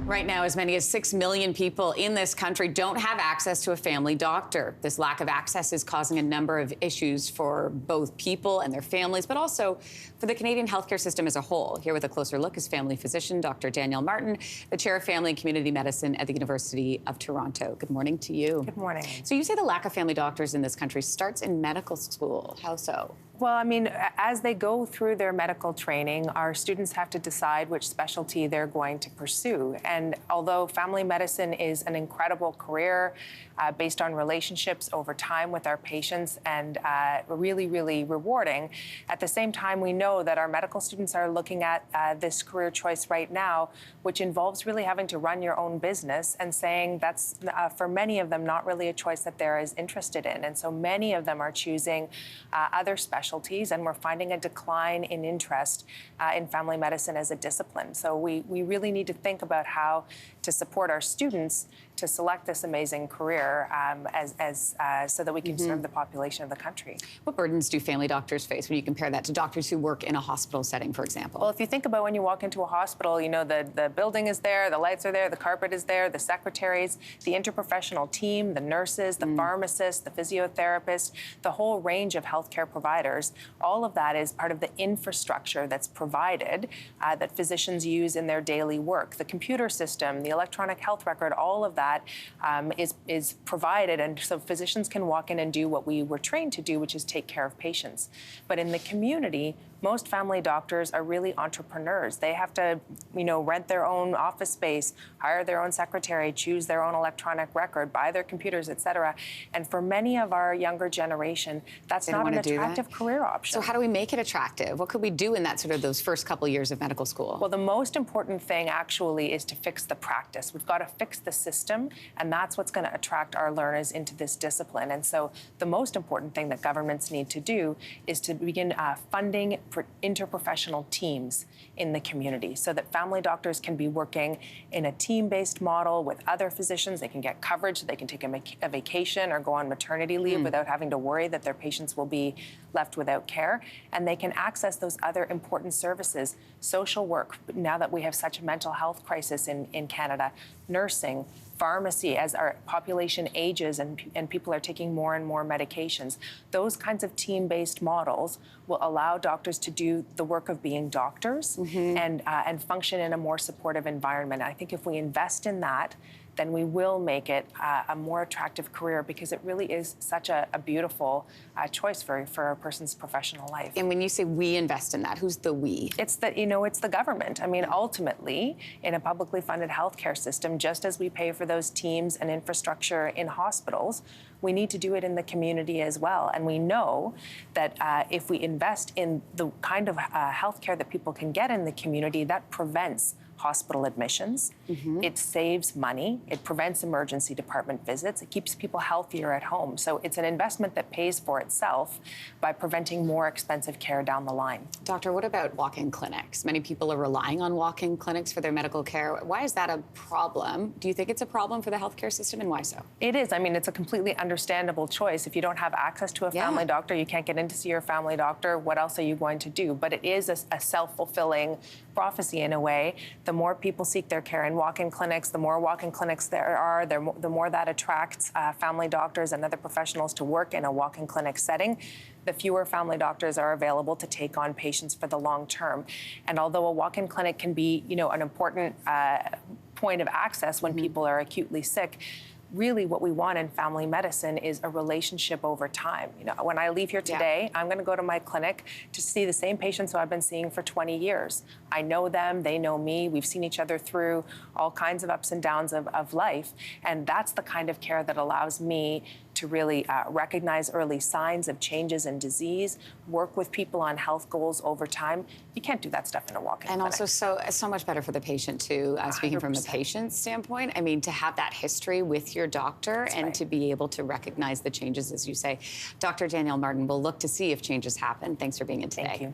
Right now, as many as 6 million people in this country don't have access to a family doctor. This lack of access is causing a number of issues for both people and their families, but also for the Canadian healthcare system as a whole. Here with a closer look is family physician Dr. Danielle Martin, the chair of family and community medicine at the University of Toronto. Good morning to you. Good morning. So you say the lack of family doctors in this country starts in medical school. How so? Well, I mean, as they go through their medical training, our students have to decide which specialty they're going to pursue. And although family medicine is an incredible career based on relationships over time with our patients and really, really rewarding, at the same time, we know that our medical students are looking at this career choice right now, which involves really having to run your own business and saying that's, for many of them, not really a choice that they're as interested in. And so many of them are choosing other specialties, and we're finding a decline in interest in family medicine as a discipline. So we really need to think about how to support our students to select this amazing career so that we can serve the population of the country. What burdens do family doctors face when you compare that to doctors who work in a hospital setting, for example? Well, if you think about when you walk into a hospital, you know, the building is there, the lights are there, the carpet is there, the secretaries, the interprofessional team, the nurses, the pharmacists, the physiotherapists, the whole range of healthcare providers. All of that is part of the infrastructure that's provided that physicians use in their daily work. The computer system, the electronic health record, all of that is provided, and so physicians can walk in and do what we were trained to do, which is take care of patients. But in the community, most family doctors are really entrepreneurs. They have to, you know, rent their own office space, hire their own secretary, choose their own electronic record, buy their computers, et cetera. And for many of our younger generation, that's not an attractive career option. So how do we make it attractive? What could we do in that sort of those first couple years of medical school? Well, the most important thing actually is to fix the practice. We've got to fix the system, and that's what's going to attract our learners into this discipline. And so the most important thing that governments need to do is to begin funding for interprofessional teams in the community so that family doctors can be working in a team-based model with other physicians. They can get coverage, so they can take a vacation or go on maternity leave without having to worry that their patients will be left without care. And they can access those other important services, social work, now that we have such a mental health crisis in Canada, nursing, pharmacy, as our population ages and people are taking more and more medications. Those kinds of team-based models will allow doctors to do the work of being doctors and function in a more supportive environment. I think if we invest in that, then we will make it a more attractive career, because it really is such a beautiful choice for a person's professional life. And when you say we invest in that, who's the we? It's the government. I mean, ultimately, in a publicly funded healthcare system, just as we pay for those teams and infrastructure in hospitals, we need to do it in the community as well. And we know that if we invest in the kind of healthcare that people can get in the community, that prevents hospital admissions. It saves money. It prevents emergency department visits. It keeps people healthier at home. So it's an investment that pays for itself by preventing more expensive care down the line. Doctor, what about walk-in clinics? Many people are relying on walk-in clinics for their medical care. Why is that a problem? Do you think it's a problem for the healthcare system, and why so? It is. I mean, it's a completely understandable choice. If you don't have access to a family doctor, you can't get in to see your family doctor, what else are you going to do? But it is a self-fulfilling prophecy in a way. The more people seek their care in walk-in clinics, the more walk-in clinics there are, the more that attracts family doctors and other professionals to work in a walk-in clinic setting. The fewer family doctors are available to take on patients for the long term. And although a walk-in clinic can be, you know, an important point of access when people are acutely sick, really what we want in family medicine is a relationship over time. You know, when I leave here today, I'm going to go to my clinic to see the same patients who I've been seeing for 20 years. I know them, they know me, we've seen each other through all kinds of ups and downs of life, and that's the kind of care that allows me to really recognize early signs of changes in disease, work with people on health goals over time. You can't do that stuff in a walk-in clinic. And also so much better for the patient, too, speaking 100%. From the patient's standpoint. I mean, to have that history with your doctor to be able to recognize the changes, as you say. Dr. Danielle Martin, we'll look to see if changes happen. Thanks for being in today. Thank you.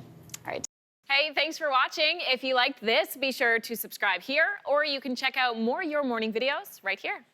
All right. Hey, thanks for watching. If you liked this, be sure to subscribe here, or you can check out more Your Morning videos right here.